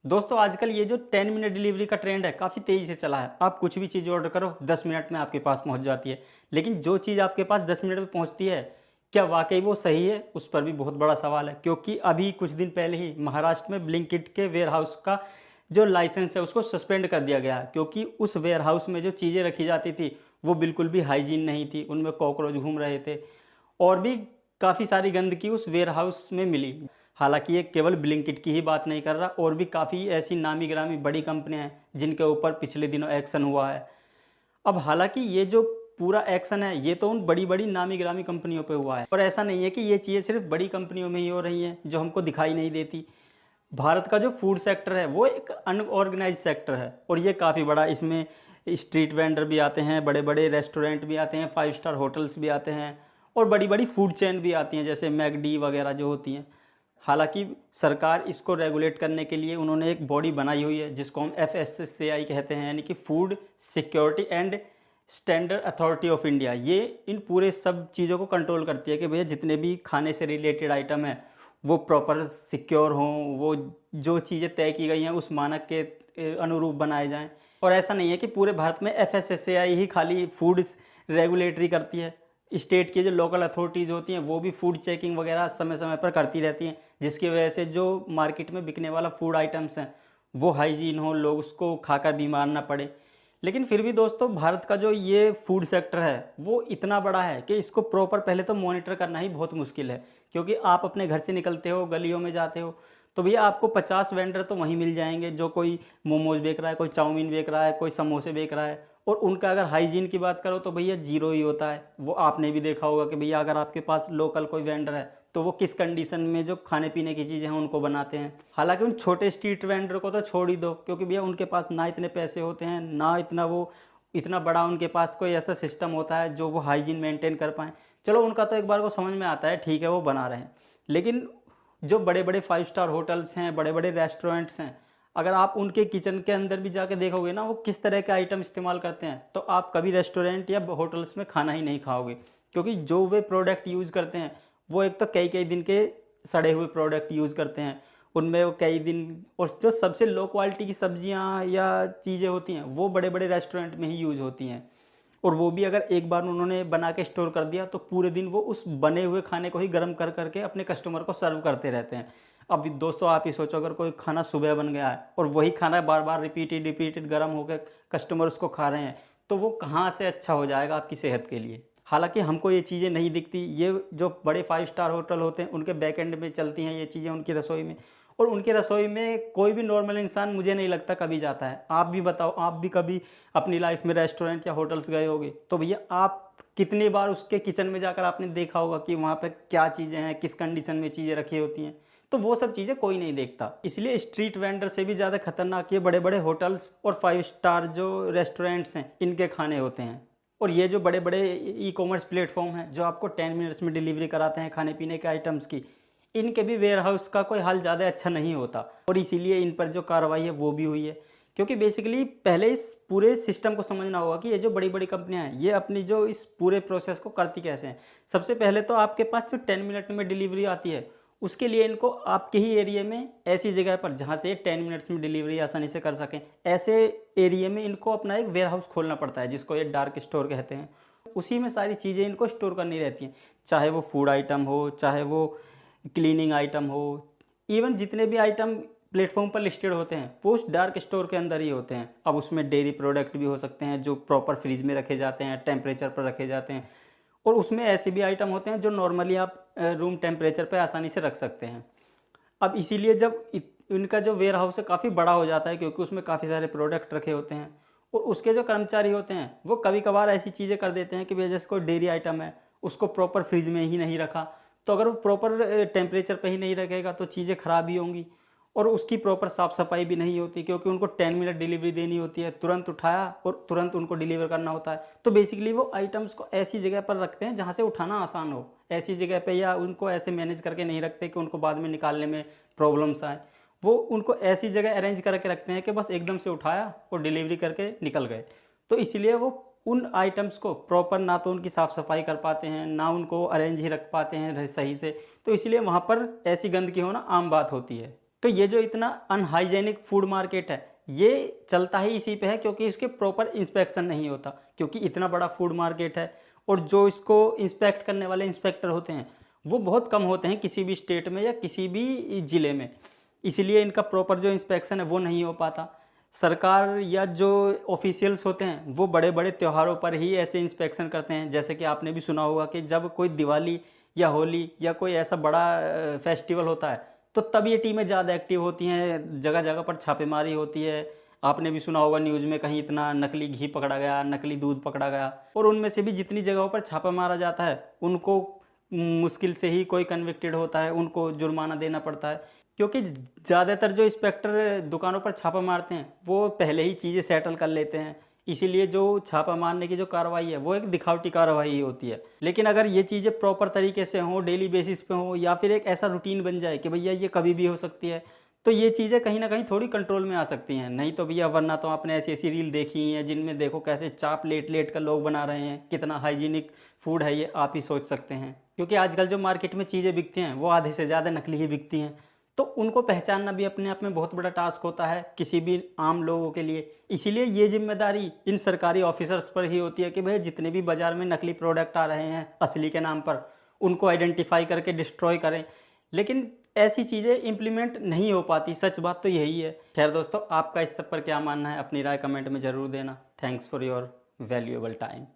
दोस्तों आजकल ये जो 10 मिनट डिलीवरी का ट्रेंड है काफ़ी तेज़ी से चला है। आप कुछ भी चीज़ ऑर्डर करो 10 मिनट में आपके पास पहुंच जाती है। लेकिन जो चीज़ आपके पास 10 मिनट में पहुंचती है, क्या वाक़ई वो सही है? उस पर भी बहुत बड़ा सवाल है। क्योंकि अभी कुछ दिन पहले ही महाराष्ट्र में ब्लिंकिट के वेयरहाउस का जो लाइसेंस है उसको सस्पेंड कर दिया गया है। क्योंकि उस वेयरहाउस में जो चीज़ें रखी जाती थी वो बिल्कुल भी हाइजीन नहीं थी, उनमें कॉकरोच घूम रहे थे और भी काफ़ी सारी गंदगी उस वेयरहाउस में मिली। हालाँकि ये केवल ब्लिंकिट की ही बात नहीं कर रहा, और भी काफ़ी ऐसी नामी-गिरामी बड़ी कंपनियाँ हैं जिनके ऊपर पिछले दिनों एक्शन हुआ है। अब हालाँकि ये जो पूरा एक्शन है ये तो उन बड़ी-बड़ी नामी-गिरामी कंपनियों पे हुआ है, और ऐसा नहीं है कि ये चीज़ें सिर्फ़ बड़ी कंपनियों में ही हो रही हैं जो हमको दिखाई नहीं देती। भारत का जो फूड सेक्टर है वो एक अनऑर्गेनाइज़ सेक्टर है, और ये काफ़ी बड़ा, इसमें स्ट्रीट वेंडर भी आते हैं, बड़े-बड़े रेस्टोरेंट भी आते हैं, 5 स्टार होटल्स भी आते हैं और बड़ी-बड़ी फूड चेन भी आती हैं जैसे मैकडी वगैरह जो होती हैं। हालाँकि सरकार इसको रेगुलेट करने के लिए उन्होंने एक बॉडी बनाई हुई है जिसको हम एफएसएसएआई कहते हैं, यानी कि food security and standard authority of India. ये इन पूरे सब चीज़ों को कंट्रोल करती है कि भैया जितने भी खाने से रिलेटेड आइटम हैं वो प्रॉपर सिक्योर हों, वो जो चीज़ें तय की गई हैं उस मानक के अनुरूप बनाए जाएँ। और ऐसा नहीं है कि पूरे भारत में एफएसएसएआई ही खाली फूड्स रेगुलेटरी करती है। स्टेट की जो लोकल अथॉरिटीज़ होती हैं वो भी फूड चेकिंग वगैरह समय-समय पर करती रहती हैं, जिसकी वजह से जो मार्केट में बिकने वाला फूड आइटम्स हैं वो हाइजीन हो, लोग उसको खाकर बीमार ना पड़े। लेकिन फिर भी दोस्तों भारत का जो ये फूड सेक्टर है वो इतना बड़ा है कि इसको प्रॉपर पहले तो मॉनिटर करना ही बहुत मुश्किल है। क्योंकि आप अपने घर से निकलते हो, गलियों में जाते हो, तो भैया आपको 50 वेंडर तो वहीं मिल जाएंगे, जो कोई मोमोज बेच रहा है, कोई चाउमीन बेच रहा है, कोई समोसे बेच रहा है। और उनका अगर हाइजीन की बात करो तो भैया जीरो ही होता है। वो आपने भी देखा होगा कि भैया अगर आपके पास लोकल कोई वेंडर है तो वो किस कंडीशन में जो खाने पीने की चीज़ें हैं उनको बनाते हैं। हालांकि उन छोटे स्ट्रीट वेंडर को तो छोड़ ही दो, क्योंकि भैया उनके पास ना इतने पैसे होते हैं, ना इतना बड़ा उनके पास कोई ऐसा सिस्टम होता है जो वो हाइजीन मेंटेन कर पाएँ। चलो उनका तो एक बार को समझ में आता है, ठीक है वो बना रहे हैं। लेकिन जो बड़े-बड़े 5 स्टार होटल्स हैं, बड़े-बड़े रेस्टोरेंट्स हैं, अगर आप उनके किचन के अंदर भी जाके देखोगे ना वो किस तरह के आइटम इस्तेमाल करते हैं, तो आप कभी रेस्टोरेंट या होटल्स में खाना ही नहीं खाओगे। क्योंकि जो वे प्रोडक्ट यूज़ करते हैं वो एक तो कई-कई दिन के सड़े हुए प्रोडक्ट यूज़ करते हैं। उनमें वो कई दिन, और जो सबसे लो क्वालिटी की सब्जियाँ या चीज़ें होती हैं वो बड़े-बड़े रेस्टोरेंट में ही यूज़ होती हैं। और वो भी अगर एक बार उन्होंने बना के स्टोर कर दिया तो पूरे दिन वो उस बने हुए खाने को ही गर्म कर करके अपने कस्टमर को सर्व करते रहते हैं। अब दोस्तों आप ही सोचो, अगर कोई खाना सुबह बन गया है और वही खाना बार बार रिपीटेड रिपीटेड गर्म होकर कस्टमर उसको खा रहे हैं, तो वो कहाँ से अच्छा हो जाएगा आपकी सेहत के लिए। हालांकि हमको ये चीज़ें नहीं दिखती, ये जो बड़े 5 स्टार होटल होते हैं उनके बैक एंड में चलती हैं ये चीज़ें उनकी रसोई में। और उनकी रसोई में कोई भी नॉर्मल इंसान मुझे नहीं लगता कभी जाता है। आप भी बताओ, आप भी कभी अपनी लाइफ में रेस्टोरेंट या होटल्स गए होगे तो भैया आप कितनी बार उसके किचन में जाकर आपने देखा होगा कि वहाँ पे क्या चीज़ें हैं, किस कंडीशन में चीज़ें रखी होती हैं। तो वो सब चीज़ें कोई नहीं देखता। इसलिए स्ट्रीट वेंडर से भी ज़्यादा खतरनाक ये बड़े बड़े होटल्स और 5 स्टार जो रेस्टोरेंट्स हैं इनके खाने होते हैं। और ये जो बड़े बड़े ई कॉमर्स प्लेटफॉर्म हैं जो आपको 10 मिनट्स में डिलीवरी कराते हैं खाने पीने के आइटम्स की, इनके भी वेयर हाउस का कोई हाल ज़्यादा अच्छा नहीं होता। और इसीलिए इन पर जो कार्रवाई है वो भी हुई है। क्योंकि बेसिकली पहले इस पूरे सिस्टम को समझना होगा कि ये जो बड़ी बड़ी कंपनियां हैं ये अपनी जो इस पूरे प्रोसेस को करती कैसे हैं। सबसे पहले तो आपके पास जो 10 मिनट में डिलीवरी आती है उसके लिए इनको आपके ही एरिया में ऐसी जगह पर जहाँ से 10 मिनट्स में डिलीवरी आसानी से कर सकें, ऐसे एरिया में इनको अपना एक वेयर हाउस खोलना पड़ता है जिसको ये डार्क स्टोर कहते हैं। उसी में सारी चीज़ें इनको स्टोर करनी रहती हैं, चाहे वो फूड आइटम हो, चाहे वो क्लीनिंग आइटम हो, इवन जितने भी आइटम प्लेटफॉर्म पर लिस्टेड होते हैं वो उस डार्क स्टोर के अंदर ही होते हैं। अब उसमें डेयरी प्रोडक्ट भी हो सकते हैं जो प्रॉपर फ्रिज में रखे जाते हैं, टेम्परेचर पर रखे जाते हैं। और उसमें ऐसे भी आइटम होते हैं जो नॉर्मली आप रूम टेम्परेचर पर आसानी से रख सकते हैं। अब इसीलिए जब इनका जो वेयर हाउस है काफ़ी बड़ा हो जाता है, क्योंकि उसमें काफ़ी सारे प्रोडक्ट रखे होते हैं। और उसके जो कर्मचारी होते हैं वो कभी कभार ऐसी चीज़ें कर देते हैं कि भैया जैसे कोई डेयरी आइटम है उसको प्रॉपर फ्रिज में ही नहीं रखा, तो अगर वो प्रॉपर टेम्परेचर पे ही नहीं रखेगा तो चीज़ें ख़राब ही होंगी। और उसकी प्रॉपर साफ़ सफाई भी नहीं होती, क्योंकि उनको 10 मिनट डिलीवरी देनी होती है, तुरंत उठाया और तुरंत उनको डिलीवर करना होता है। तो बेसिकली वो आइटम्स को ऐसी जगह पर रखते हैं जहाँ से उठाना आसान हो, ऐसी जगह पे, या उनको ऐसे मैनेज करके नहीं रखते कि उनको बाद में निकालने में प्रॉब्लम्स आए। वो उनको ऐसी जगह अरेंज करके रखते हैं कि बस एकदम से उठाया और डिलीवरी करके निकल गए। तो इसलिए वो उन आइटम्स को प्रॉपर ना तो उनकी साफ़ सफाई कर पाते हैं, ना उनको अरेंज ही रख पाते हैं सही से। तो इसलिए वहाँ पर ऐसी गंदगी होना आम बात होती है। तो ये जो इतना अनहाइजेनिक फूड मार्केट है, ये चलता ही इसी पे है क्योंकि इसके प्रॉपर इंस्पेक्शन नहीं होता। क्योंकि इतना बड़ा फूड मार्केट है और जो इसको इंस्पेक्ट करने वाले इंस्पेक्टर होते हैं वो बहुत कम होते हैं किसी भी स्टेट में या किसी भी ज़िले में, इसलिए इनका प्रॉपर जो इंस्पेक्शन है वो नहीं हो पाता। सरकार या जो ऑफिशियल्स होते हैं वो बड़े बड़े त्योहारों पर ही ऐसे इंस्पेक्शन करते हैं। जैसे कि आपने भी सुना होगा कि जब कोई दिवाली या होली या कोई ऐसा बड़ा फेस्टिवल होता है तो तब ये टीमें ज़्यादा एक्टिव होती हैं, जगह जगह पर छापेमारी होती है। आपने भी सुना होगा न्यूज़ में कहीं इतना नकली घी पकड़ा गया, नकली दूध पकड़ा गया, और उनमें से भी जितनी जगहों पर छापा मारा जाता है उनको मुश्किल से ही कोई कन्विक्टेड होता है, उनको जुर्माना देना पड़ता है। क्योंकि ज़्यादातर जो इंस्पेक्टर दुकानों पर छापा मारते हैं वो पहले ही चीज़ें सेटल कर लेते हैं, इसीलिए जो छापा मारने की जो कार्रवाई है वो एक दिखावटी कार्रवाई ही होती है। लेकिन अगर ये चीज़ें प्रॉपर तरीके से हों, डेली बेसिस पे हों, या फिर एक ऐसा रूटीन बन जाए कि भैया ये कभी भी हो सकती है, तो ये चीज़ें कहीं ना कहीं थोड़ी कंट्रोल में आ सकती हैं। नहीं तो भैया वरना तो आपने ऐसी ऐसी रील देखी हैं जिनमें देखो कैसे चाप लेट लेट कर लोग बना रहे हैं, कितना हाइजीनिक फूड है ये आप ही सोच सकते हैं। क्योंकि आजकल जो मार्केट में चीज़ें बिकती हैं वो आधे से ज़्यादा नकली ही बिकती हैं, तो उनको पहचानना भी अपने आप में बहुत बड़ा टास्क होता है किसी भी आम लोगों के लिए। इसीलिए ये जिम्मेदारी इन सरकारी ऑफिसर्स पर ही होती है कि भाई जितने भी बाज़ार में नकली प्रोडक्ट आ रहे हैं असली के नाम पर, उनको आइडेंटिफाई करके डिस्ट्रॉय करें। लेकिन ऐसी चीज़ें इम्प्लीमेंट नहीं हो पाती, सच बात तो यही है। खैर दोस्तों, आपका इस सब पर क्या मानना है अपनी राय कमेंट में ज़रूर देना। Thanks for your valuable time.